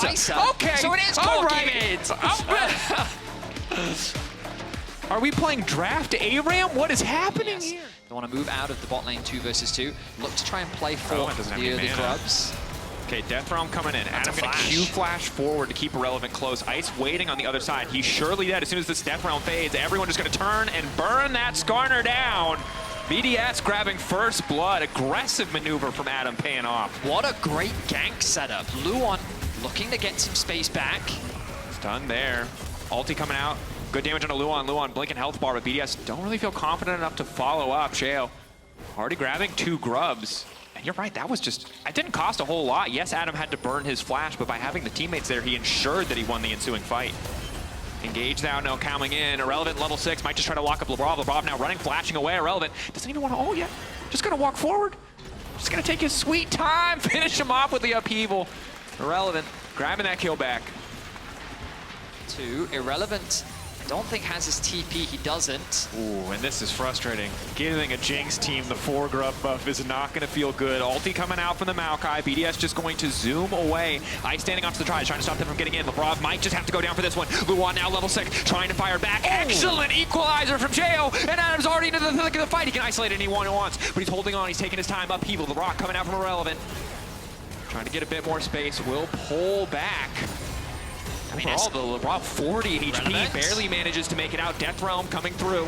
Kai'Sa. Okay, So it is all right. Are we playing draft ARAM? What is happening here? They want to move out of the bot lane 2 versus 2. Look to try and play for doesn't have the any early mana. grubs. Okay, Death Realm coming in. That's Adam a gonna flash. Q flash forward to keep Irrelevant close. Ice waiting on the other side. He's surely dead as soon as this Death Realm fades. Everyone just gonna turn and burn that Skarner down. BDS grabbing first blood. Aggressive maneuver from Adam paying off. What a great gank setup. Luon looking to get some space back. It's done there. Ulti coming out. Good damage on a Luon. Luon blinking health bar, but BDS don't really feel confident enough to follow up. Sheo already grabbing 2 grubs. And you're right, that was just, it didn't cost a whole lot. Yes, Adam had to burn his flash, but by having the teammates there, he ensured that he won the ensuing fight. Engage now coming in. Irrelevant level 6 might just try to lock up Lebrov. Lebrov now running, flashing away. Irrelevant doesn't even want to ult yet. Just gonna walk forward. Just gonna take his sweet time, finish him off with the upheaval. Irrelevant grabbing that kill back. 2, Irrelevant. I don't think has his TP, he doesn't. Ooh, and this is frustrating. Giving a Jinx team the 4 grub buff is not going to feel good. Ulti coming out from the Maokai. BDS just going to zoom away. Ice standing onto the try, trying to stop them from getting in. Lebrov might just have to go down for this one. Luon now level 6, trying to fire back. Oh. Excellent equalizer from Sheo, and Adam's already into the thick of the fight. He can isolate anyone he wants, but he's holding on. He's taking his time. Upheaval, the rock coming out from Irrelevant. Trying to get a bit more space. Will pull back. I mean, overall, the Lebrov 40 in HP barely manages to make it out. Death Realm coming through.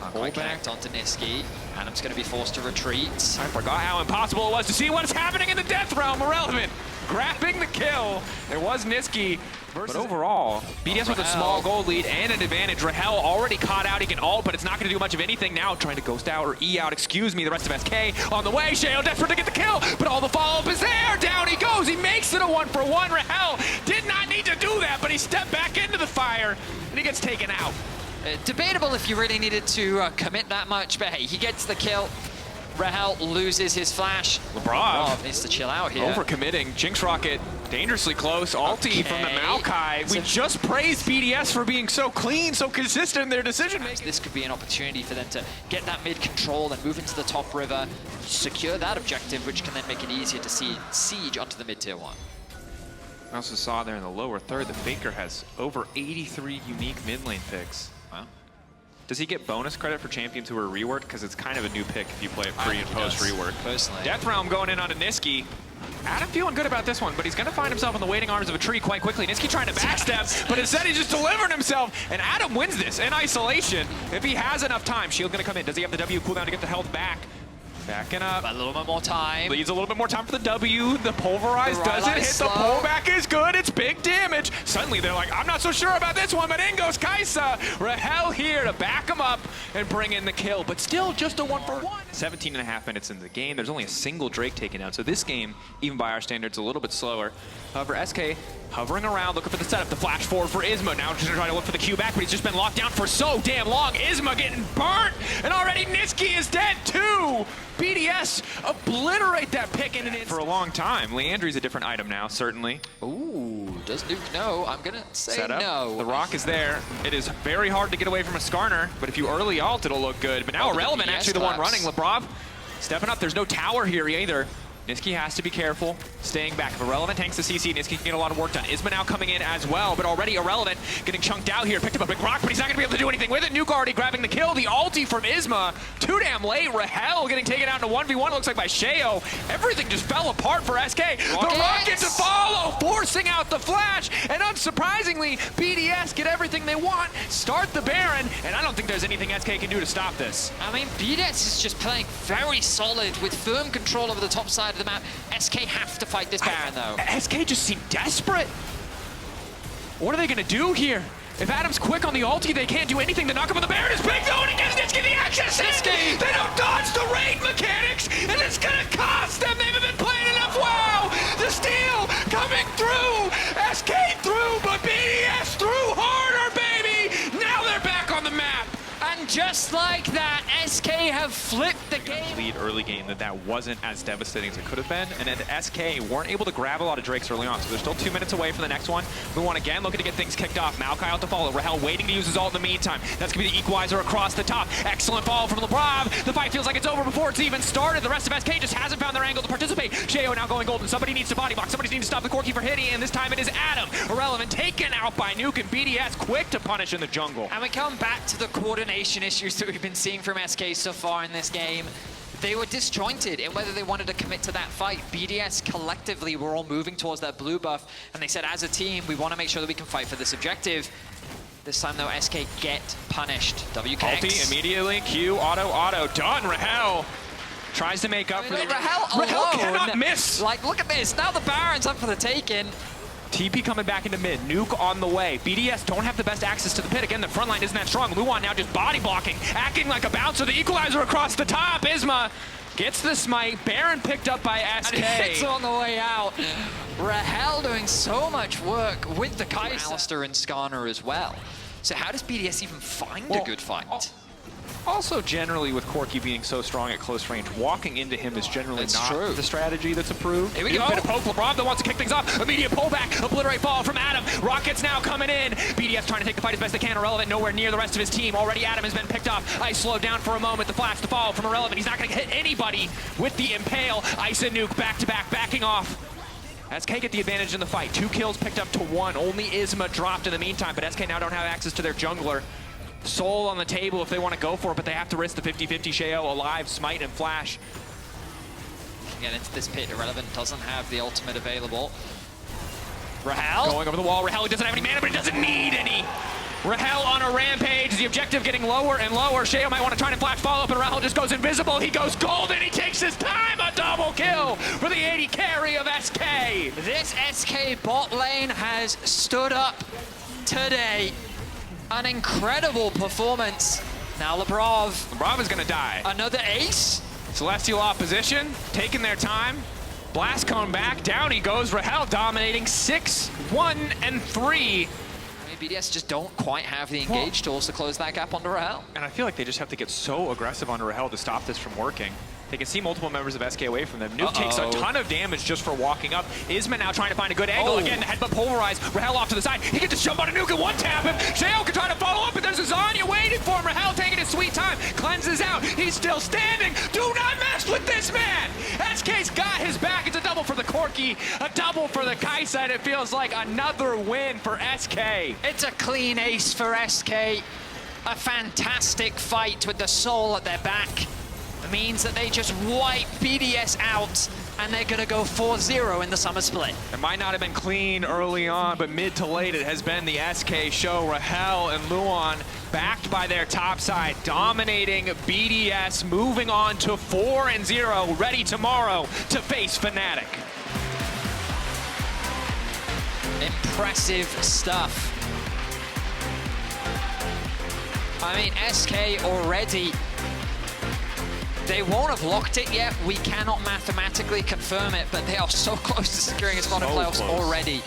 Can't quite connect onto Niski. Adam's going to be forced to retreat. I forgot how impossible it was to see what's happening in the Death Realm. Irrelevant grabbing the kill. It was Niski. But overall, BDS with a small gold lead and an advantage. Rahel already caught out. He can ult, but it's not going to do much of anything now. Trying to ghost out or E out, excuse me. The rest of SK on the way. Sheo desperate to get the kill, but all the follow-up is there. Down he goes. He makes it a 1-for-1. Rahel did not need to do that, but he stepped back into the fire, and he gets taken out. Debatable if you really needed to commit that much, but hey, he gets the kill. Rahel loses his flash. Lebrov needs to chill out here. Overcommitting. Jinx Rocket dangerously close. Ulti from the Maokai. We just praised BDS for being so clean, so consistent in their decision making. This could be an opportunity for them to get that mid control and move into the top river, secure that objective, which can then make it easier to siege onto the mid tier 1. I also saw there in the lower third that Faker has over 83 unique mid lane picks. Wow. Does he get bonus credit for champions who are reworked? Because it's kind of a new pick if you play it pre and post rework. Personally. Death Realm going in onto Niski. Adam feeling good about this one, but he's going to find himself in the waiting arms of a tree quite quickly. Niski trying to backstep, but instead he just delivered himself. And Adam wins this in isolation if he has enough time. Shield going to come in. Does he have the W cooldown to get the health back? Backing up. A little bit more time. Leaves a little bit more time for the W. The pulverize doesn't hit. Slow. The pullback is good. It's big damage. Suddenly they're like, I'm not so sure about this one, but in goes Kai'Sa. Rahel here to back him up and bring in the kill, but still just a 1-for-1. 17.5 minutes into the game. There's only a single Drake taken down, so this game, even by our standards, a little bit slower. However, SK hovering around, looking for the setup. The flash forward for Isma. Now just trying to look for the Q back, but he's just been locked down for so damn long. Isma getting burnt, and already Niski is dead too. BDS obliterate that pick in an instant. For a long time. Leandry's a different item now, certainly. Ooh, does Nuke know? I'm going to say no. The rock is there. It is very hard to get away from a Skarner, but if you early ult, it'll look good. But now Irrelevant actually the one running. Lebrov stepping up. There's no tower here either. Niski has to be careful, staying back. If Irrelevant tanks the CC, Niski can get a lot of work done. Isma now coming in as well, but already Irrelevant getting chunked out here. Picked up a big rock, but he's not going to be able to do anything with it. Nuke already grabbing the kill. The ulti from Isma, too damn late. Rahel getting taken out into 1v1, looks like by Sheo. Everything just fell apart for SK. The rocket to follow, forcing out the flash, and unsurprisingly, BDS get everything they want, start the Baron, and I don't think there's anything SK can do to stop this. I mean, BDS is just playing very solid with firm control over the top side of the map. SK have to fight this Baron, though. SK just seem desperate. What are they going to do here? If Adam's quick on the ulti, they can't do anything. The knock up on the Baron is big, though, and it gives Niski the access. Niski! They don't dodge the raid mechanics, and it's going to cost them. They haven't been playing enough. Wow! The steal coming through. SK through, but BDS through harder, baby! Now they're back on the map. And just like that, SK have flipped the game. Lead early game that wasn't as devastating as it could have been, and then SK weren't able to grab a lot of Drakes early on, so they're still 2 minutes away from the next one. Luan again looking to get things kicked off. Maokai out to follow. Rahel waiting to use his ult in the meantime. That's going to be the equalizer across the top. Excellent follow from LeBron. The fight feels like it's over before it's even started. The rest of SK just hasn't found their angle to participate. Sheo now going golden. Somebody needs to body block. Somebody needs to stop the Corki for hitting, and this time it is Adam. Irrelevant taken out by Nuke, and BDS quick to punish in the jungle. And we come back to the coordination issues that we've been seeing from SK so far in this game. They were disjointed in whether they wanted to commit to that fight. BDS collectively were all moving towards that blue buff, and they said, as a team, we want to make sure that we can fight for this objective. This time, though, SK get punished. WKX. Ulti immediately. Q, auto, done. Rahel tries to make up for the... Rahel cannot miss! Like, look at this. Now the Baron's up for the taking. TP coming back into mid. Nuke on the way. BDS don't have the best access to the pit. Again, the front line isn't that strong. Luan now just body blocking, acting like a bouncer. The equalizer across the top. Isma gets the smite. Baron picked up by SK. And it's on the way out. Rahel doing so much work with the Kai'Sa. Alistair and Skarner as well. So how does BDS even find a good fight? Also, generally, with Corki being so strong at close range, walking into him is generally not the strategy that's approved. Here we go. Bit of poke. LeBron that wants to kick things off. Immediate pullback. Obliterate fall from Adam. Rockets now coming in. BDS trying to take the fight as best they can. Irrelevant nowhere near the rest of his team. Already Adam has been picked off. Ice slowed down for a moment. The flash, the fall from Irrelevant. He's not going to hit anybody with the Impale. Ice and Nuke back to back, backing off. SK get the advantage in the fight. 2 kills picked up to 1. Only Isma dropped in the meantime, but SK now don't have access to their jungler. Soul on the table if they want to go for it, but they have to risk the 50-50. Sheo alive, smite and flash. Get into this pit. Irrelevant doesn't have the ultimate available. Rahel going over the wall. Rahel doesn't have any mana, but he doesn't need any. Rahel on a rampage. The objective getting lower and lower. Sheo might want to try and flash follow up, and Rahel just goes invisible. He goes golden. He takes his time. A double kill for the 80 carry of SK. This SK bot lane has stood up today. An incredible performance. Now Lebrov. Lebrov is going to die. Another ace. Celestial opposition, taking their time. Blast cone back, down he goes. Rahel dominating 6-1-3. BDS just don't quite have the engage tools to close that gap onto Rahel. And I feel like they just have to get so aggressive onto Rahel to stop this from working. They can see multiple members of SK away from them. Nuke takes a ton of damage just for walking up. Isma now trying to find a good angle. Again, the headbutt polarized. Rahel off to the side. He can just jump on a Nuke and one-tap him. Sheo can try to follow up, but there's a Zanya waiting for him. Rahel taking his sweet time. Cleanses out. He's still standing. Do not mess with this man. SK's got his back. It's a double for the Corki, a double for the Kai'Sa, and it feels like another win for SK. It's a clean ace for SK. A fantastic fight with the Soul at their back. Means that they just wipe BDS out, and they're going to go 4-0 in the summer split. It might not have been clean early on, but mid to late it has been the SK show. Rahel and Luan backed by their top side, dominating BDS, moving on to 4-0, ready tomorrow to face Fnatic. Impressive stuff. I mean, SK already... They won't have locked it yet. We cannot mathematically confirm it, but they are so close to securing a spot in playoffs already.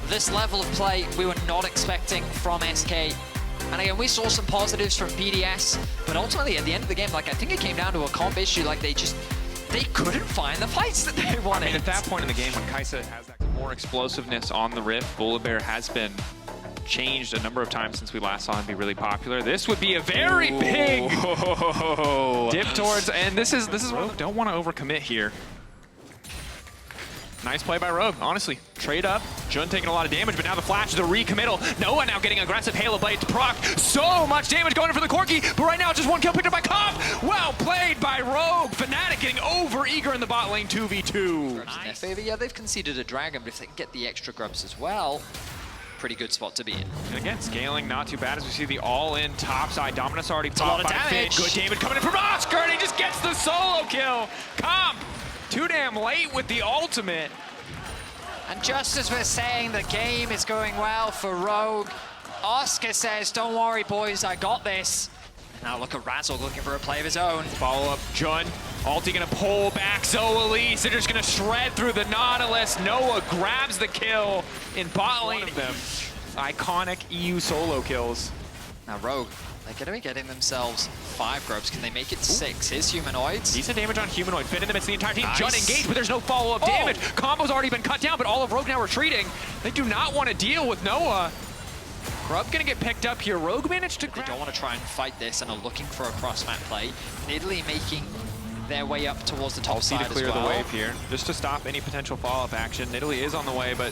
This level of play we were not expecting from SK. And again, we saw some positives from BDS, but ultimately at the end of the game, like I think it came down to a comp issue. Like they couldn't find the fights that they wanted. I mean, at that point in the game, when Kai'Sa has that more explosiveness on the Rift, Bullbear has been changed a number of times since we last saw him be really popular. This would be a very big dip towards, and this is Rogue don't want to overcommit here. Nice play by Rogue, honestly. Trade up. Jun taking a lot of damage, but now the flash is a recommittal. Noah now getting aggressive Halo Blade to proc. So much damage going in for the Corki, but right now just 1 kill picked up by Comp. Well played by Rogue. Fnatic getting over eager in the bot lane 2v2. Nice. Yeah, they've conceded a dragon, but if they can get the extra grubs as well, pretty good spot to be in. And again, scaling not too bad as we see the all-in top side. Dominus already popped by Finn. Good damage coming in from Oscar, and he just gets the solo kill. Comp, too damn late with the ultimate. And just as we're saying the game is going well for Rogue, Oscar says, don't worry boys, I got this. Now look at Razzle looking for a play of his own. Follow up, Jun. Ulti gonna pull back Zoe. They're just gonna shred through the Nautilus. Noah grabs the kill in bot lane. One of them. Iconic EU solo kills. Now Rogue, They're going to be getting themselves 5 grubs. Can they make it 6? Here's Humanoids. Decent damage on Humanoid. Finn in the midst of the entire team. Nice. Jun engaged, but there's no follow-up damage. Combo's already been cut down, but all of Rogue now retreating. They do not want to deal with Noah. Grub gonna get picked up here. Rogue managed to grab. They don't want to try and fight this and are looking for a cross-map play. Italy making their way up towards the top side to clear as well. the wave here, just to stop any potential follow-up action. Italy is on the way, but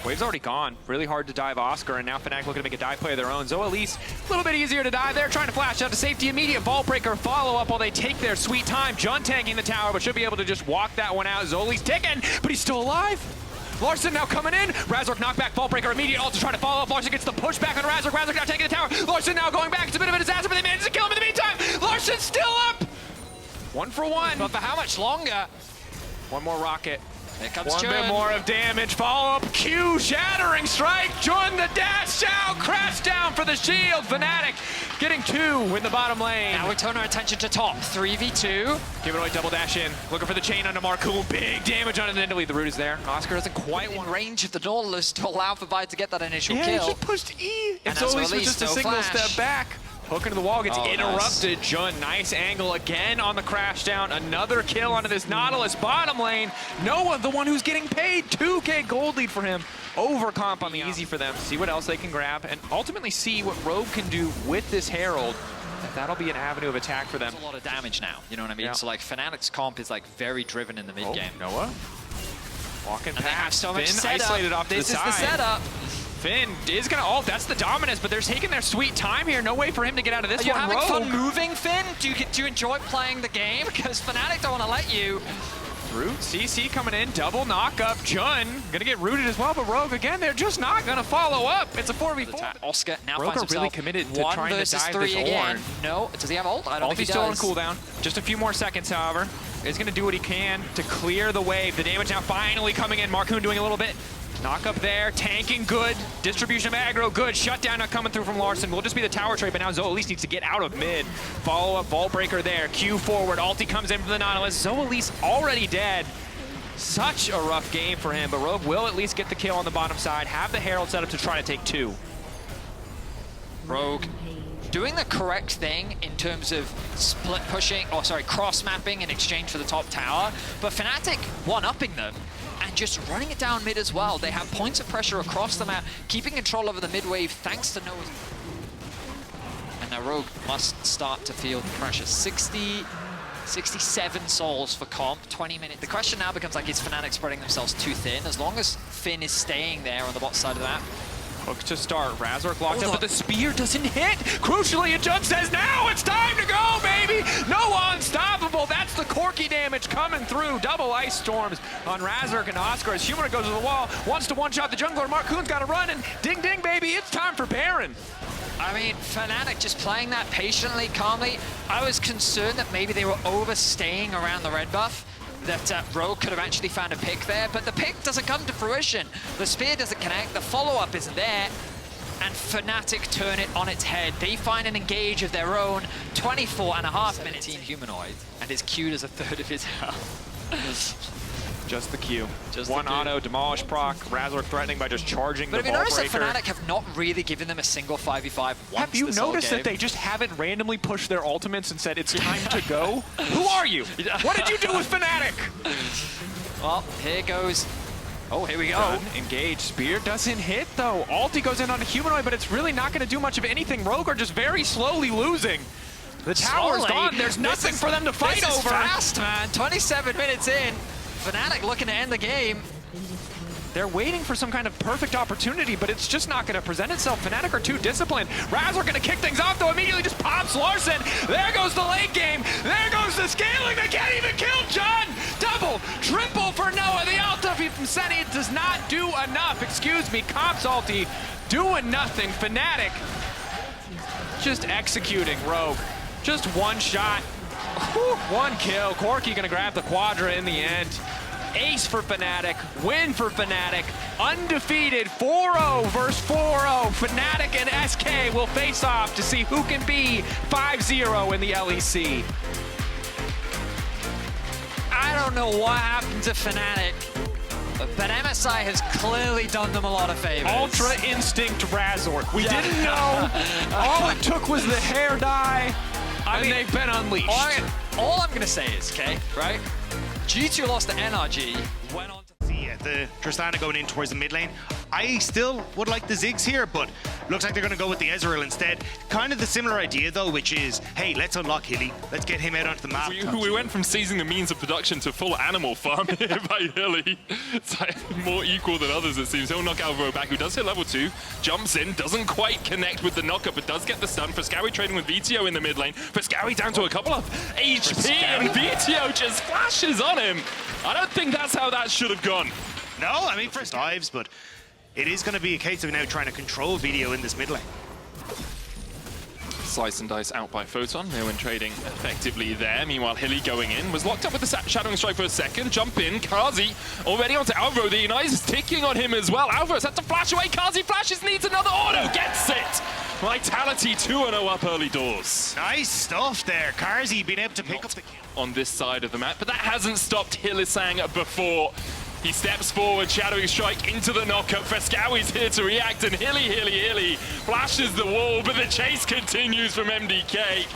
wave's already gone. Really hard to dive Oscar, and now Fnatic looking to make a dive play of their own. Zoelise, a little bit easier to dive there, trying to flash out to safety. Immediate vault breaker follow-up while they take their sweet time. Jun tanking the tower, but should be able to just walk that one out. Zoelise ticking, but he's still alive. Larson now coming in. Razork knockback, vault breaker, immediate ult to try to follow up. Larson gets the pushback on Razork. Razork now taking the tower. Larson now going back. It's a bit of a disaster, but they managed to kill him in the meantime. Larson's still up. 1 for 1. But for how much longer? One more rocket. Here comes One Jun. bit more of damage. Follow up. Q shattering strike. Jun the dash out. Crash down for the shield. Fnatic getting 2 in the bottom lane. Now we turn our attention to top. 3v2. Humanoid double dash in. Looking for the chain onto Marcoon. Big damage on Italy. The root is there. Oscar doesn't quite In want range of the Nautilus to allow for Vi to get that initial Yeah, kill. he pushed E. And It's always Zoelise, just a no single flash. step back. Hook into the wall, gets Oh, interrupted. Nice. Jun, nice angle again on the crash down. Another kill onto this Nautilus bottom lane. Noah, the one who's getting paid. 2K gold lead for him. Over comp on the easy for them. See what else they can grab, and ultimately see what Rogue can do with this Herald. That'll be an avenue of attack for them. There's a lot of damage now, you know what I mean? Yeah. So like Fnatic's comp is like very driven in the mid game. Noah walking And they have past. so much Finn setup. isolated off to the This side. is the setup. Finn is gonna ult. That's the dominance, but they're taking their sweet time here. No way for him to get out of this Are you one. having Rogue. fun moving, Finn? Do you enjoy playing the game? Because Fnatic don't want to let you. Root, CC coming in, double knock up. Jun gonna get rooted as well, but Rogue again, they're just not gonna follow up. It's a 4v4. Oscar now Rogue finds are himself really committed to 1 trying to versus dive 3 this again. Ornn. No, does he have ult? I don't think he Ulti's still on does. cooldown. Just a few more seconds, however. He's gonna do what he can to clear the wave. The damage now finally coming in. Marcoon doing a little bit. Knock up there, tanking good. Distribution of aggro good. Shutdown not coming through from Larson. Will just be the tower trade, but now Zoelise needs to get out of mid. Follow up, vault breaker there. Q forward. Ulti comes in from the Nautilus. Zoelise already dead. Such a rough game for him, but Rogue will at least get the kill on the bottom side. Have the Herald set up to try to take 2. Rogue doing the correct thing in terms of split pushing, or sorry, cross mapping in exchange for the top tower, but Fnatic one-upping them and just running it down mid as well. They have points of pressure across the map, keeping control over the mid wave thanks to Noah's. And now Rogue must start to feel the pressure. 67 souls for comp, 20 minutes. The question now becomes like, is Fnatic spreading themselves too thin? As long as Finn is staying there on the bot side of the map. Hook to start. Razork locked up, but the spear doesn't hit. Crucially, Jun says, now it's time to go, baby! Noah unstoppable. That's the Corky damage coming through. Double ice storms on Razork and Oscar as Humanoid goes to the wall. Wants to one-shot the jungler. Marcoon's got to run, and ding, ding, baby, it's time for Baron. I mean, Fnatic just playing that patiently, calmly. I was concerned that maybe they were overstaying around the red buff, that Rogue could have actually found a pick there, but the pick doesn't come to fruition. The spear doesn't connect, the follow-up isn't there, and Fnatic turn it on its head. They find an engage of their own, 24.5 minutes. 17 Humanoid, and is queued as a third of his health. Just the Q. Just one the Q. auto, demolish proc, Razork threatening by just charging But the have you ball noticed breaker. that Fnatic have not really given them a single 5v5 once Have you this whole noticed game? that they just haven't randomly pushed their ultimates and said, it's time to go? Who are you? What did you do with Fnatic? Well, here goes. Oh, here we go. Done. Engage. Spear doesn't hit, though. Ulti goes in on a Humanoid, but it's really not going to do much of anything. Rogue are just very slowly losing. The tower's Slowly. gone. There's nothing for them to fight This is over. fast, man. 27 minutes in. Fnatic looking to end the game. They're waiting for some kind of perfect opportunity, but it's just not going to present itself. Fnatic are too disciplined. Razork going to kick things off, though. Immediately just pops Larson. There goes the late game. There goes the scaling. They can't even kill Jun. Double, triple for Noah. The ulti from Senny does not do enough. Excuse me, Comp's ulti doing nothing. Fnatic just executing Rogue. Just one shot. Whew, one kill. Corky going to grab the Quadra in the end. Ace for Fnatic, win for Fnatic, undefeated 4-0 versus 4-0. Fnatic and SK will face off to see who can be 5-0 in the LEC. I don't know what happened to Fnatic. But MSI has clearly done them a lot of favors. Ultra Instinct Razor. We didn't know. All it took was the hair dye. I mean, they've been unleashed. All I'm going to say is, okay, right? G2 lost to NRG, went on to... Yeah, the Tristana going in towards the mid lane. I still would like the Ziggs here, but looks like they're going to go with the Ezreal instead. Kind of the similar idea, though, which is, hey, let's unlock Hilly. Let's get him out onto the map. We went from seizing the means of production to full animal farm here by Hilly. It's like more equal than others, it seems. He'll knock Alvaro back, who does hit level 2, jumps in, doesn't quite connect with the knockup, but does get the stun. Frescawi trading with VTO in the mid lane. Frescawi down to a couple of HP, and VTO just flashes on him. I don't think that's how that should have gone. No, I mean, first dives, but it is going to be a case of now trying to control VTO in this mid lane. Slice and dice out by Photon. No one trading effectively there. Meanwhile, Hilly going in. Was locked up with the Shadowing Strike for a second. Jump in. Kazi already onto Alvaro. The United is ticking on him as well. Alvaro's had to flash away. Kazi flashes, needs another auto. Gets it. Vitality 2-0 up early doors. Nice stuff there. Karzi being able to pick up the kill. On this side of the map, but that hasn't stopped Hylissang before. He steps forward, Shadowing Strike into the knockup. Frescawi's here to react, and Hilly flashes the wall, but the chase continues from MDK.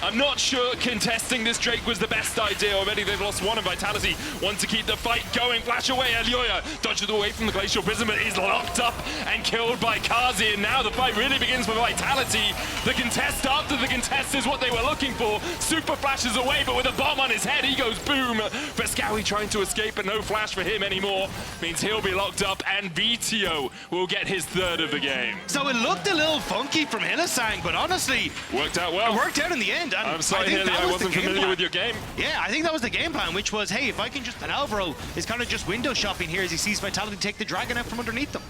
I'm not sure contesting this Drake was the best idea. Already they've lost one of Vitality. Want to keep the fight going. Flash away, Elioya dodges away from the Glacial Prison, but is locked up and killed by Kazi. And now the fight really begins for Vitality. The contest after the contest is what they were looking for. Super flashes away, but with a bomb on his head, he goes boom. Frescawi trying to escape, but no flash for him anymore. Means he'll be locked up, and VTO will get his third of the game. So it looked a little funky from Hylissang, but honestly, worked out well. It worked out in the end. And I'm sorry, Hilly, I wasn't familiar with your game. Yeah, I think that was the game plan, which was, hey, if I can just... And Alvaro is kind of just window shopping here as he sees Vitality take the dragon out from underneath them.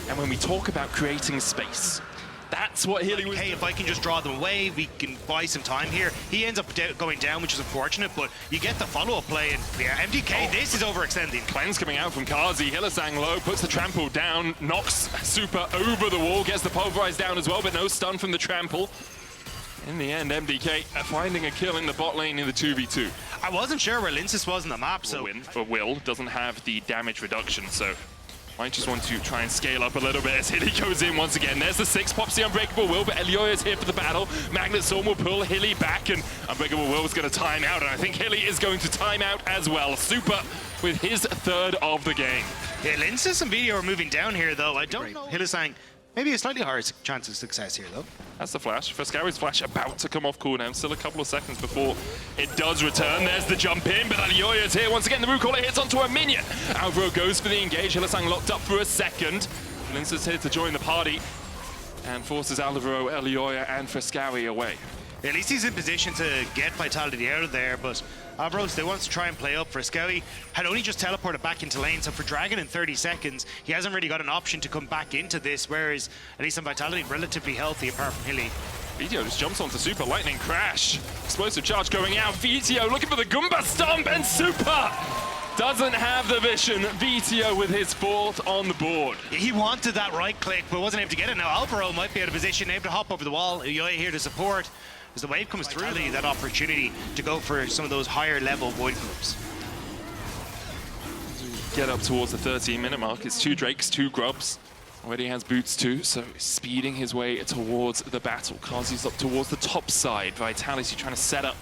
And when we talk about creating space, that's what Hilly was... Hey, if I can just draw them away, we can buy some time here. He ends up going down, which is unfortunate, but you get the follow-up play, and yeah, MDK, this is overextending. Cleanse coming out from Kazi. Hylissang low, puts the trample down, knocks Super over the wall, gets the pulverize down as well, but no stun from the trample. In the end, MDK finding a kill in the bot lane in the 2v2. I wasn't sure where Linsis was on the map, so... Will doesn't have the damage reduction, so might just want to try and scale up a little bit as Hilly goes in once again. There's the 6, pops the Unbreakable Will, but Elioya's here for the battle. Magnet Storm will pull Hilly back, and Unbreakable Will is going to time out, and I think Hilly is going to time out as well. Super with his third of the game. Yeah, Linsis and VTO are moving down here, though. I don't know. Hylissang, maybe a slightly higher chance of success here, though. That's the flash. Frescawi's flash about to come off cooldown. Still a couple of seconds before it does return. There's the jump in, but Elioya's here once again. The Root Caller hits onto a minion. Alvaro goes for the engage. Hylissang locked up for a second. Linsa's here to join the party and forces Alvaro, Elioya, and Frescawi away. Yeah, at least he's in position to get Vitality out of there, but Alvaro still wants to try and play up. Frescawi had only just teleported back into lane, so for Dragon in 30 seconds, he hasn't really got an option to come back into this, whereas at least on Vitality, relatively healthy apart from Hilly. VTO just jumps onto Super, lightning crash. Explosive charge going out. VTO looking for the Goomba stomp, and Super doesn't have the vision. VTO with his 4th on the board. He wanted that right click, but wasn't able to get it. Now Alvaro might be out of position, able to hop over the wall. Elioya here to support. As the wave comes through, that opportunity to go for some of those higher level void groups. Get up towards the 13-minute mark. It's 2 Drakes, 2 Grubs. Already has boots too, so speeding his way towards the battle. Kazi's up towards the top side. Vitality trying to set up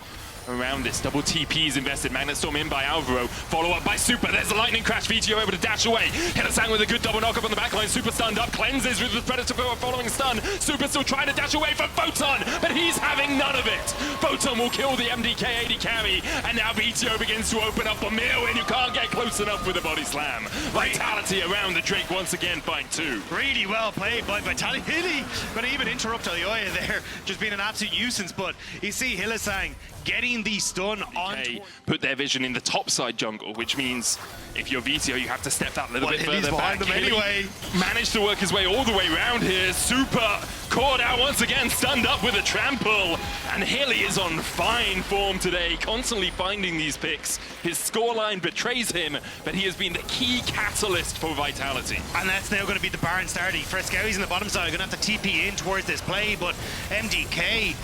around this. Double TP's invested. Magnet Storm in by Alvaro. Follow up by Super. There's a lightning crash. VTO able to dash away. Hylissang with a good double knockup on the backline. Super stunned up. Cleanses with the Predator following stun. Super still trying to dash away from Photon, but he's having none of it. Photon will kill the MDK 80 carry, and now VTO begins to open up a meal, and you can't get close enough with a body slam. Vitality around the Drake once again, find 2. Really well played by Vitality. Hilly going to even interrupt Elioya there, just being an absolute nuisance, but you see Hylissang getting the stun on. Put their vision in the top side jungle, which means if you're VTO, you have to step that little bit further back. Them anyway. Managed to work his way all the way around here. Super caught out once again, stunned up with a trample. And Hilly is on fine form today, constantly finding these picks. His scoreline betrays him, but he has been the key catalyst for Vitality. And that's now going to be the Baron starting. Frescawi's in the bottom side, going to have to TP in towards this play, but MDK,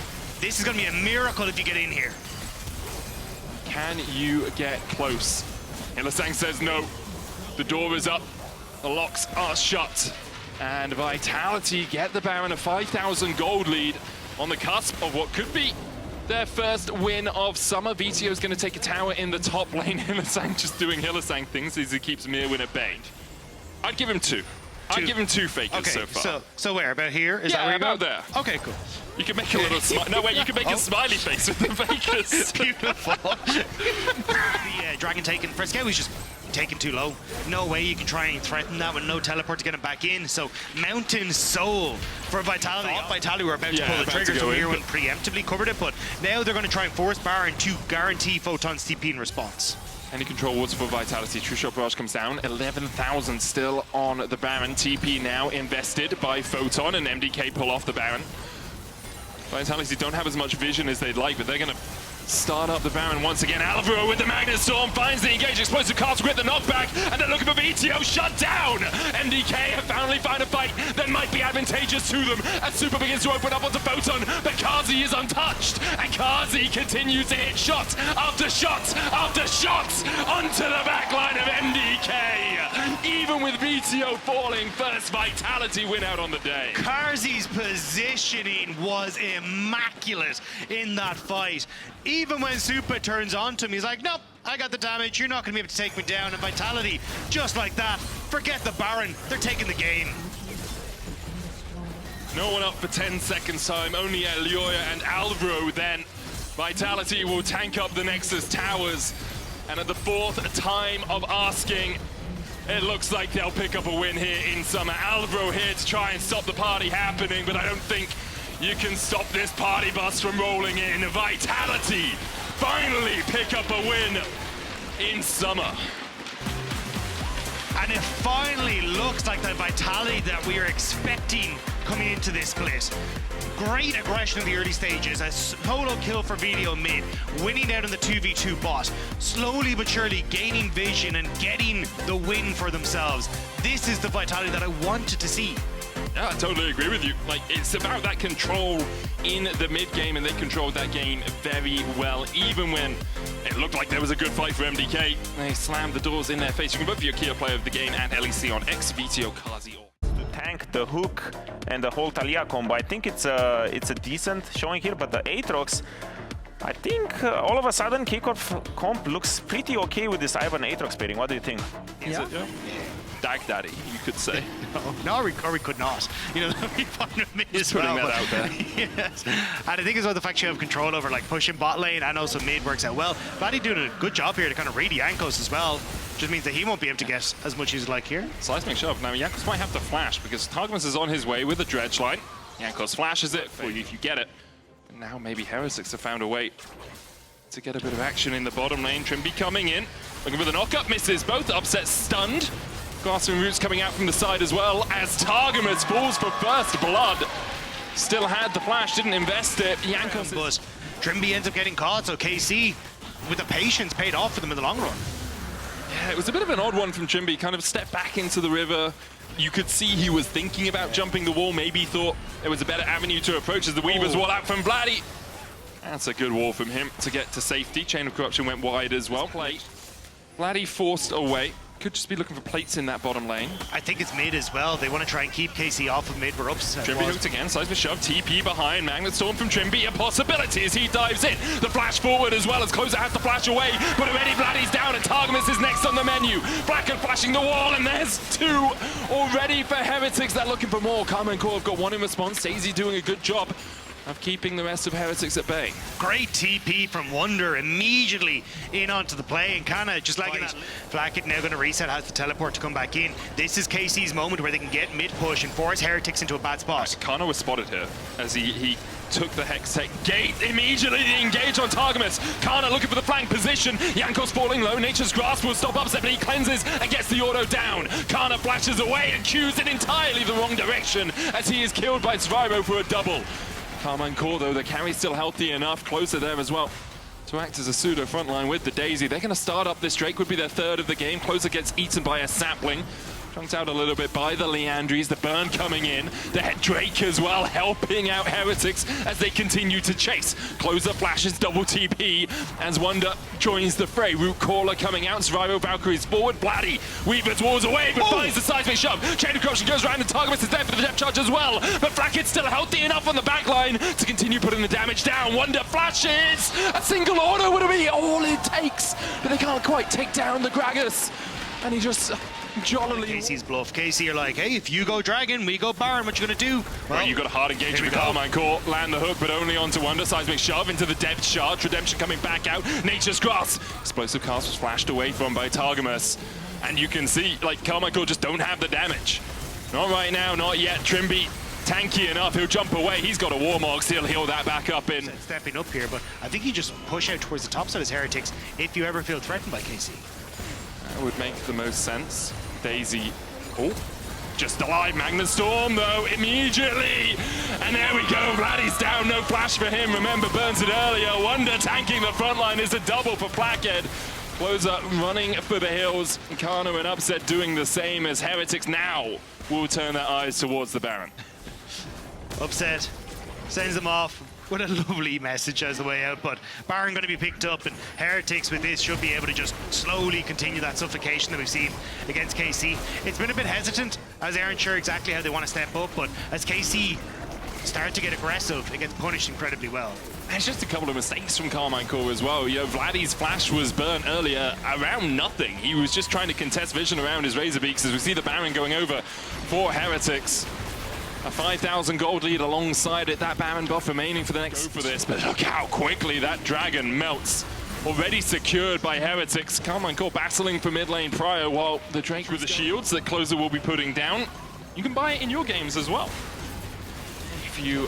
this is going to be a miracle if you get in here. Can you get close? Hylissang says no. The door is up, the locks are shut, and Vitality get the Baron a 5,000 gold lead on the cusp of what could be their first win of summer. VTO is going to take a tower in the top lane. Hylissang just doing Hylissang things as he keeps Mirwin at bay. I'd give him two. I'd give him 2 fakers so far. So where? About here? Is yeah, that where about there. Okay, cool. You can make a little smile. No, wait, you can make a smiley face with the fakers. Beautiful. The Dragon taken. Frescowi's just taken too low. No way you can try and threaten that with no teleport to get him back in. So Mountain Soul for Vitality. Vitality were about to pull the trigger, so Mirwin preemptively covered it, but now they're going to try and force Baron to guarantee Photon's TP in response. Any control wards for Vitality. True Shot Barrage comes down. 11,000 still on the Baron. TP now invested by Photon, and MDK pull off the Baron. Vitality don't have as much vision as they'd like, but they're going to start up the Baron once again. Alvaro with the Magnet Storm finds the engage. Explosive Castle with the knockback, and they're looking for VTO shut down. MDK have finally found a fight that might be advantageous to them as Super begins to open up onto Photon, but Kazi is untouched, and Kazi continues to hit shots after shots after shots onto the backline of MDK. Even with VTO falling, first Vitality win out on the day. Kazi's positioning was immaculate in that fight. Even when Super turns on to him, he's like, nope, I got the damage, you're not going to be able to take me down. And Vitality, just like that, forget the Baron, they're taking the game. No one up for 10 seconds time, only Elioya and Alvaro then. Vitality will tank up the Nexus towers, and at the 4th time of asking, it looks like they'll pick up a win here in summer. Alvaro here to try and stop the party happening, but I don't think you can stop this party bus from rolling in. Vitality finally pick up a win in summer. And it finally looks like the Vitality that we are expecting coming into this split. Great aggression in the early stages, a solo kill for VTO mid, winning out in the 2v2 bot, slowly but surely gaining vision and getting the win for themselves. This is the Vitality that I wanted to see. Yeah, I totally agree with you. Like, it's about that control in the mid game, and they controlled that game very well, even when it looked like there was a good fight for MDK. They slammed the doors in their face. You can vote for your key player of the game and LEC on X, VTO, Kazi, or tank, the hook, and the whole Talia combo. I think it's a decent showing here, but the Aatrox, I think all of a sudden kickoff comp looks pretty okay with this Ivan Aatrox pairing. What do you think? yeah. Dagda, you could say. No, or we could not. You know, that would be fun with me as putting well. that out there. Yes. And I think as well the fact you have control over like pushing bot lane and also mid works out well. Vladdy doing a good job here to kind of read the Yankos as well. Just means that he won't be able to get as much as he'd like here. Seismic shove. Now Yankos might have to flash because Targamas is on his way with the dredge line. Yankos flashes it for you if you get it. And now maybe Heretics have found a way to get a bit of action in the bottom lane. Trimby coming in, looking for the knockup, misses both, upset stunned. Grasping Roots coming out from the side as well as Targamas falls for first blood. Still had the flash, didn't invest it. Yankos But Trimby ends up getting caught, so KC with the patience paid off for them in the long run. Yeah, it was a bit of an odd one from Trimby, kind of stepped back into the river. You could see he was thinking about jumping the wall, maybe thought there was a better avenue to approach as the Weaver's wall out from Vladdy. That's a good wall from him to get to safety. Chain of Corruption went wide as well. Vladdy forced away. Could just be looking for plates in that bottom lane. I think it's mid as well. They want to try and keep KC off of mid. We're upset. Trimby hooked again, Seismic shove, TP behind, Magnet Storm from Trimby, a possibility as he dives in. The flash forward as well as Closer has to flash away, but already Vladdy's down and Targamas is next on the menu. Bracken flashing the wall, and there's 2 already for Heretics. They're looking for more. Karma and Core have got 1 in response. Daisy doing a good job of keeping the rest of Heretics at bay. Great TP from Wonder immediately in onto the play and kind of just like that. Flacket now going to reset, has the teleport to come back in. This is KC's moment where they can get mid push and force Heretics into a bad spot. Kana was spotted here as he took the Hextech gate immediately. The engage on Targamas. Kana looking for the flank position. Yankos falling low. Nature's Grasp will stop upset, but he cleanses and gets the auto down. Kana flashes away and cues it entirely the wrong direction as he is killed by Zvyro for a double. Karma and Core, though, the carry's still healthy enough. Closer there as well to act as a pseudo frontline with the Daisy. They're going to start up this. Drake would be their 3rd of the game. Closer gets eaten by a sapling. Chunked out a little bit by the Leandries, the burn coming in, the Drake as well helping out Heretics as they continue to chase. Closer flashes, double TP as Wonder joins the fray. Root Caller coming out, Survival Valkyries forward, Blatty weavers walls away but finds the seismic shove. Chain of corruption goes around and Targamas is there for the depth charge as well, but Flackhead's still healthy enough on the back line to continue putting the damage down. Wonder flashes, a single order would be all it takes, but they can't quite take down the Gragas, and he just jollily... KC's bluff. KC are like, hey, if you go Dragon, we go Baron, what you gonna do? Well, right, you got a hard engagement with Carmine Core, land the hook, but only onto Wonder. Seismic shove into the depth charge, Redemption coming back out, Nature's Grass. Explosive cast was flashed away from by Targamas, and you can see, like, Carmine Core just don't have the damage. Not right now, not yet. Trimby, tanky enough, he'll jump away. He's got a Warmog, he'll heal that back up in. Stepping up here, but I think you just push out towards the top side as Heretics if you ever feel threatened by KC. That would make the most sense. Daisy, oh, just alive. Magnet Storm though, immediately. And there we go, Vladdy's down, no flash for him. Remember, burns it earlier. Wonder tanking the front line is a double for Blackhead. Closer running for the hills. Kano and Upset doing the same as Heretics now will turn their eyes towards the Baron. Upset sends them off. What a lovely message as the way out, but Baron going to be picked up, and Heretics with this should be able to just slowly continue that suffocation that we've seen against KC. It's been a bit hesitant, as they aren't sure exactly how they want to step up, but as KC start to get aggressive, it gets punished incredibly well. There's just a couple of mistakes from Carmine Core as well. You know, Vladdy's flash was burnt earlier around nothing. He was just trying to contest vision around his Razorbeaks as we see the Baron going over for Heretics. A 5,000 gold lead alongside it, that Baron buff remaining for the next... Go for this, but look how quickly that Dragon melts. Already secured by Heretics. Carmine Core battling for mid lane prior while the Drake with the shields that Closer will be putting down. You can buy it in your games as well. If you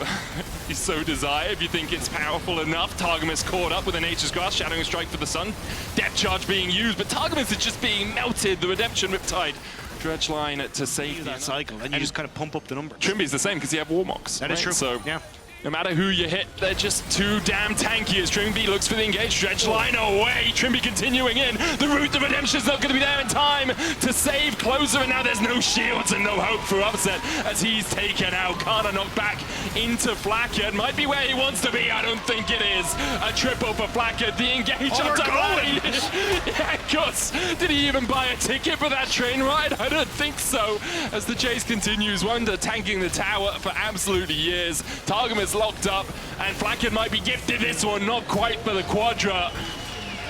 so desire, if you think it's powerful enough. Targamas caught up with a Nature's Grasp, Shadowing Strike for the Sun. Depth Charge being used, but Targamas is just being melted. The Redemption Riptide. Dredge line to save that cycle, and you just kind of pump up the numbers. Trimby's the same because you have Warmogs. That is true. So yeah. No matter who you hit, they're just too damn tanky as Trimby looks for the engaged. Dredge line away. Trimby continuing in. The route to Redemption's not going to be there in time to save Closer, and now there's no shields and no hope for Upset as he's taken out. Kana knocked back into Flackhead. Might be where he wants to be. I don't think it is. A triple for Flackhead. The engage up to right. Yeah, of course. Did he even buy a ticket for that train ride? I don't think so. As the chase continues, Wonder tanking the tower for absolutely years. Targamas locked up, and Flackhead might be gifted this one, not quite for the Quadra.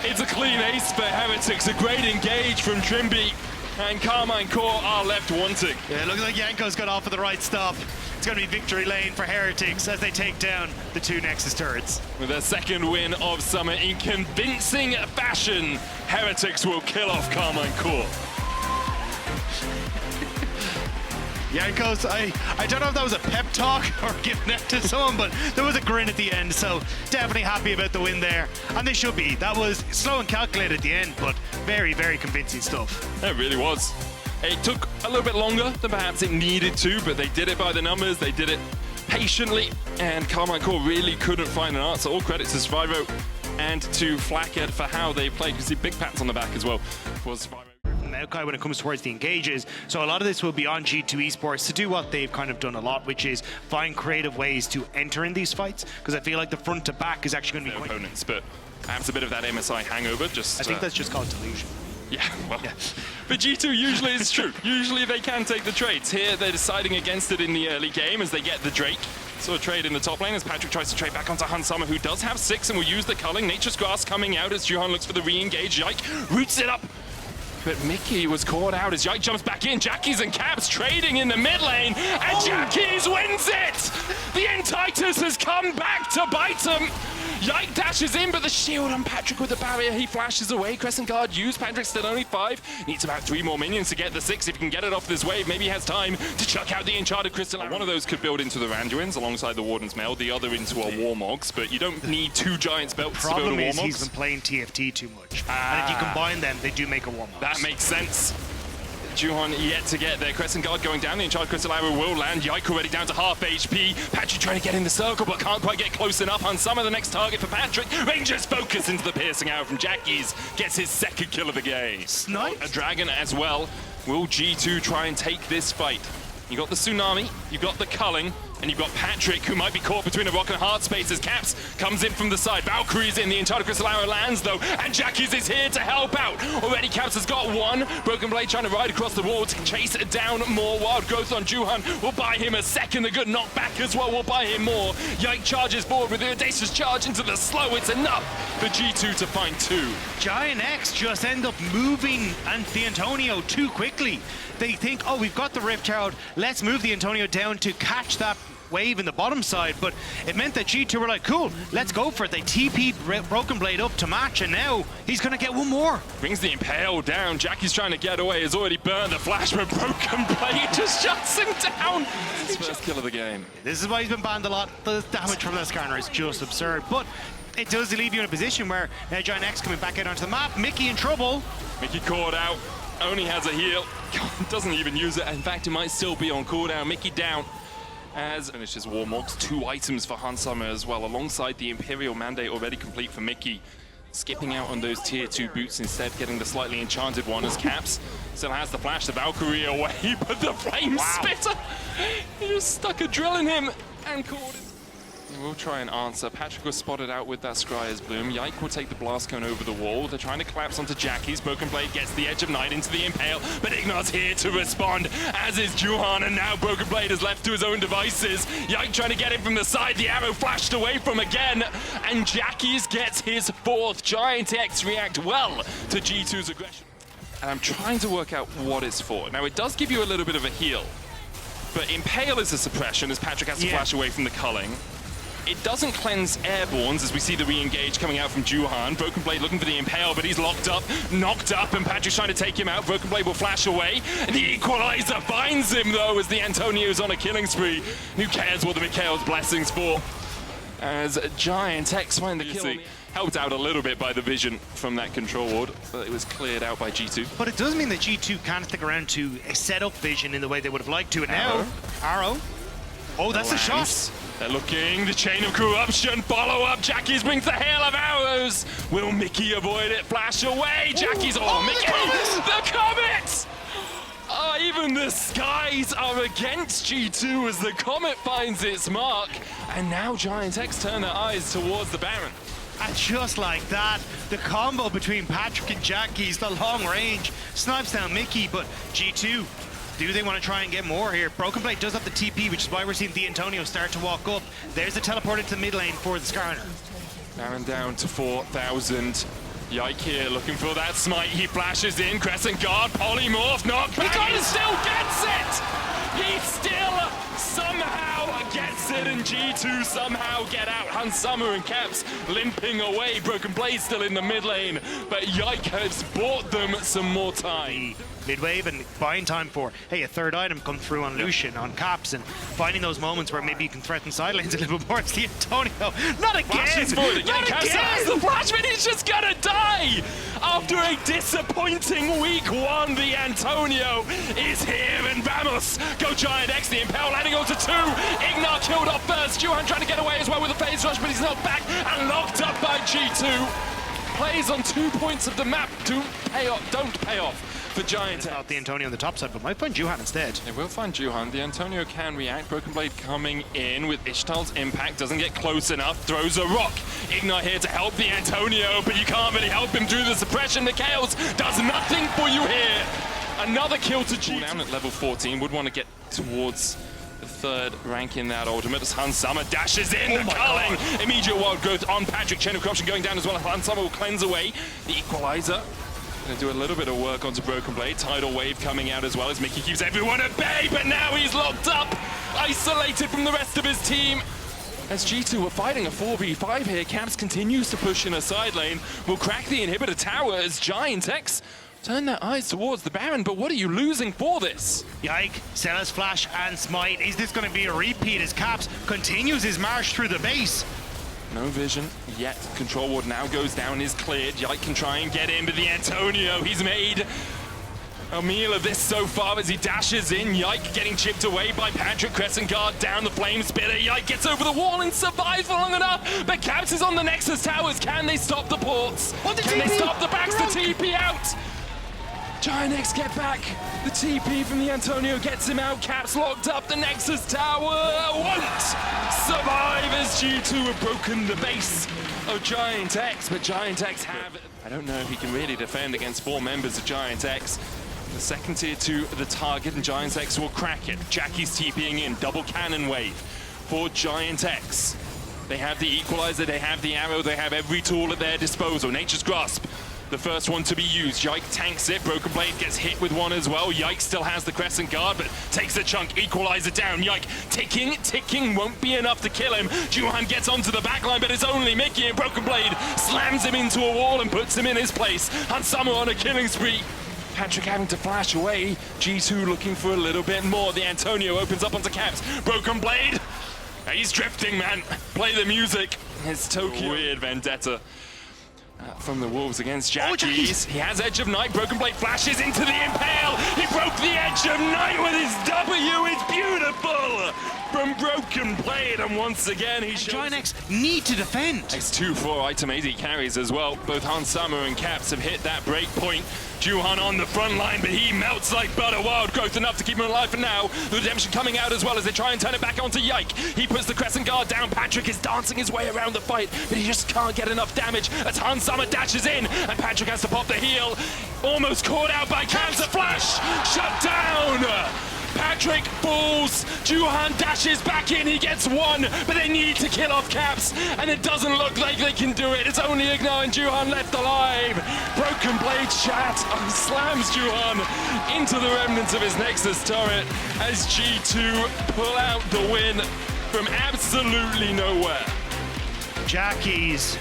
It's a clean ace for Heretics, a great engage from Trimby, and Carmine Core are left wanting. Yeah, looks like Yanko's got off at the right stop. It's going to be victory lane for Heretics as they take down the two Nexus turrets. With their second win of summer in convincing fashion, Heretics will kill off Carmine Core. Yankos, I don't know if that was a pep talk or giving that to someone, but there was a grin at the end, so definitely happy about the win there. And they should be. That was slow and calculated at the end, but very, very convincing stuff. It really was. It took a little bit longer than perhaps it needed to, but they did it by the numbers, they did it patiently, and Carmine Core really couldn't find an answer. All credit to Survivo and to Flackhead for how they played. You can see big pats on the back as well for Survivo. Maokai when it comes towards the engages, so a lot of this will be on G2 Esports to do what they've kind of done a lot, which is find creative ways to enter in these fights, because I feel like the front to back is actually going to be opponents, but perhaps a bit of that MSI hangover. Just I think that's just called delusion. Yeah, well, but G2 usually it's true. Usually they can take the trades. Here they're deciding against it in the early game as they get the Drake. So a trade in the top lane as Patrick tries to trade back onto Hun Summer, who does have 6 and will use the culling. Nature's Grass coming out as Juhan looks for the re-engage. Yike roots it up. But Mickey was caught out as Yike jumps back in. Jackies and Cabs trading in the mid lane, and Jackies wins it! The Entitus has come back to bite him. Yike dashes in, but the shield on Patrick with the barrier. He flashes away. Crescent Guard used. Patrick's still only 5. Needs about 3 more minions to get the 6. If he can get it off this wave, maybe he has time to chuck out the Enchanted Crystal. One of those could build into the Randuins alongside the Warden's Mail, the other into a Warmogs, but you don't need 2 Giants belts to build a Warmogs. The problem is he's been playing TFT too much. And if you combine them, they do make a Warmogs. That makes sense. Juhan yet to get there. Crescent Guard going down. The Enchanted Crystal Arrow will land. Yike already down to half HP. Patrick trying to get in the circle, but can't quite get close enough. On Summer, the next target for Patrick. Rangers focus into the piercing arrow from Jackies. Gets his second kill of the game. Snipe. A dragon as well. Will G2 try and take this fight? You got the Tsunami, you got the Culling, and you've got Patrick, who might be caught between a rock and a hard space as Caps comes in from the side. Valkyrie's in, the Enchanted Crystal Arrow lands though, and Jackie's is here to help out. Already Caps has got one. Broken Blade trying to ride across the wall to chase down more. Wild Growth on Juhan will buy him a second. The good knockback as well will buy him more. Yike charges forward with the audacious charge into the slow. It's enough for G2 to find two. Giant X just end up moving and the Antonio too quickly. They think, oh, we've got the Rift Herald, let's move the Antonio down to catch that wave in the bottom side, but it meant that G2 were like, cool, let's go for it. They TP'd Broken Blade up to match, and now he's gonna get one more. Brings the Impale down. Jackie's trying to get away, has already burned the flash, but Broken Blade just shuts him down. His first kill of the game. This is why he's been banned a lot. The damage from this corner is just absurd, but it does leave you in a position where now Giant X coming back out onto the map. Mickey in trouble. Mickey caught out, only has a heal. Doesn't even use it. In fact, it might still be on cooldown. Mickey down. As finishes Warmogs, 2 items for Hans Summer as well, alongside the Imperial Mandate already complete for Mickey. Skipping out on those tier 2 boots instead, getting the slightly enchanted one as Caps still has the flash, the Valkyrie away, but the Flame Spitter, he just stuck a drill in him and caught it. We'll try and answer. Patrick was spotted out with that Scryer's Bloom. Yike will take the Blast Cone over the wall. They're trying to collapse onto Jackie's. Broken Blade gets the Edge of Night into the Impale, but Ignar's here to respond, as is Juhan, and now Broken Blade is left to his own devices. Yike trying to get him from the side. The arrow flashed away from again, and Jackie's gets his 4th. Giant X react well to G2's aggression. And I'm trying to work out what it's for. Now, it does give you a little bit of a heal, but Impale is a suppression as Patrick has to flash away from the Culling. It doesn't cleanse airborns, as we see the re-engage coming out from Juhan. Broken Blade looking for the Impale, but he's locked up, knocked up, and Patrick's trying to take him out. Broken Blade will flash away, and the Equalizer finds him, though, as the Antonio's on a killing spree. Who cares what the Mikhail's blessings for? As Giant X find the kill. Helped out a little bit by the vision from that control ward, but it was cleared out by G2. But it does mean that G2 can't stick around to set up vision in the way they would have liked to. And now, Arrow. Oh, that's a shot. They're looking, the chain of corruption, follow up, Jackie's brings the hail of arrows. Will Mickey avoid it? Flash away, Jackie's, Mickey, the Comet! Even the skies are against G2 as the Comet finds its mark. And now Giant X turn their eyes towards the Baron. And just like that, the combo between Patrick and Jackie's, the long range, snipes down Mickey, but G2, do they want to try and get more here? Broken Blade does have the TP, which is why we're seeing the Antonio start to walk up. There's a teleport into mid lane for the Skarner. Baron down to 4,000. Yike here looking for that smite. He flashes in, Crescent Guard, Polymorph, knockback, he still gets it! He still somehow gets it, and G2 somehow get out. Hans Summer and Caps limping away. Broken Blade still in the mid lane, but Yike has bought them some more time. Mid-wave and buying time for, hey, a 3rd item come through on Lucian, on Caps, and finding those moments where maybe you can threaten side lanes a little bit more. It's the Antonio. Not again! Flashes forward again. Caps has the flash, but he's just gonna die! After a disappointing week 1, the Antonio is here, and vamos! Go Giant X, the Impale landing onto 2. Ignar killed off first. Juhan trying to get away as well with a phase rush, but he's knocked back and locked up by G2. Plays on 2 points of the map. Don't pay off for Giant X. The Antonio on the top side, but might find Juhan instead. They will find Juhan. The Antonio can react. Broken Blade coming in with Ishtal's impact. Doesn't get close enough. Throws a rock. Ignar here to help the Antonio, but you can't really help him through the suppression. The Chaos does nothing for you here. Another kill to G2. Down at level 14. Would want to get towards the 3rd rank in that ultimate as Hans Summer dashes in. The Culling. Immediate Wild Growth on Patrick. Chain of Corruption going down as well. Hans Summer will cleanse away. The Equalizer. Gonna do a little bit of work onto Broken Blade. Tidal Wave coming out as well as Mickey keeps everyone at bay, but now he's locked up, isolated from the rest of his team. As G2 are fighting a 4v5 here, Caps continues to push in a side lane. Will crack the inhibitor tower as Giant X turn their eyes towards the Baron, but what are you losing for this? Yike, Sella's flash and smite. Is this going to be a repeat as Caps continues his march through the base? No vision yet. Control ward now goes down, is cleared. Yike can try and get in, but the Antonio, he's made a meal of this so far as he dashes in. Yike getting chipped away by Patrick. Crescent Guard down the Flame Spitter. Yike gets over the wall and survives for long enough, but Caps is on the Nexus towers. Can they stop the ports? Can they stop the backs to TP out? Giant X get back. The TP from the Antonio gets him out. Caps locked up. The Nexus tower won't survive as G2 have broken the base of Giant X. But Giant X have... I don't know if he can really defend against 4 members of Giant X. The second tier to the target, and Giant X will crack it. Jackie's TPing in. Double cannon wave for Giant X. They have the equalizer, they have the arrow, they have every tool at their disposal. Nature's Grasp, the first one to be used. Yike tanks it. Broken Blade gets hit with one as well. Yike still has the Crescent Guard, but takes a chunk. Equalizer down. Yike ticking won't be enough to kill him. Juhan gets onto the backline, but it's only Mickey, and Broken Blade slams him into a wall and puts him in his place. Hansama on a killing spree. Patrick having to flash away. G2 looking for a little bit more. The Antonio opens up onto Caps. Broken Blade. He's drifting, man. Play the music. It's Tokyo. Weird vendetta from the Wolves against Jackie's. He has Edge of Night. Broken Blade flashes into the Impale. He broke the Edge of Night with his W. It's beautiful from Broken Blade. And once again, he shows... Giant X need to defend. X2 for item 80 carries as well. Both Hansama and Caps have hit that break point. Juhan on the front line, but he melts like butter. Wild growth enough to keep him alive for now. The redemption coming out as well as they try and turn it back onto Yike. He puts the Crescent Guard down. Patrick is dancing his way around the fight, but he just can't get enough damage as Hansama dashes in, and Patrick has to pop the heal. Almost caught out by Cancer Flash. Shut down. Patrick falls, Juhan dashes back in, he gets one, but they need to kill off Caps, and it doesn't look like they can do it. It's only Ignar and Juhan left alive. Broken Blade slams Juhan into the remnants of his Nexus turret as G2 pull out the win from absolutely nowhere. Jackie's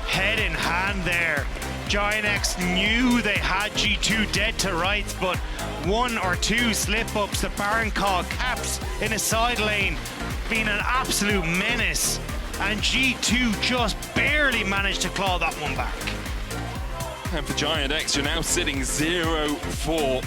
head in hand there. Giant X knew they had G2 dead to rights, but 1 or 2 slip-ups, the Baron call, Caps in a side lane, being an absolute menace, and G2 just barely managed to claw that one back. And for Giant X, you're now sitting 0-4.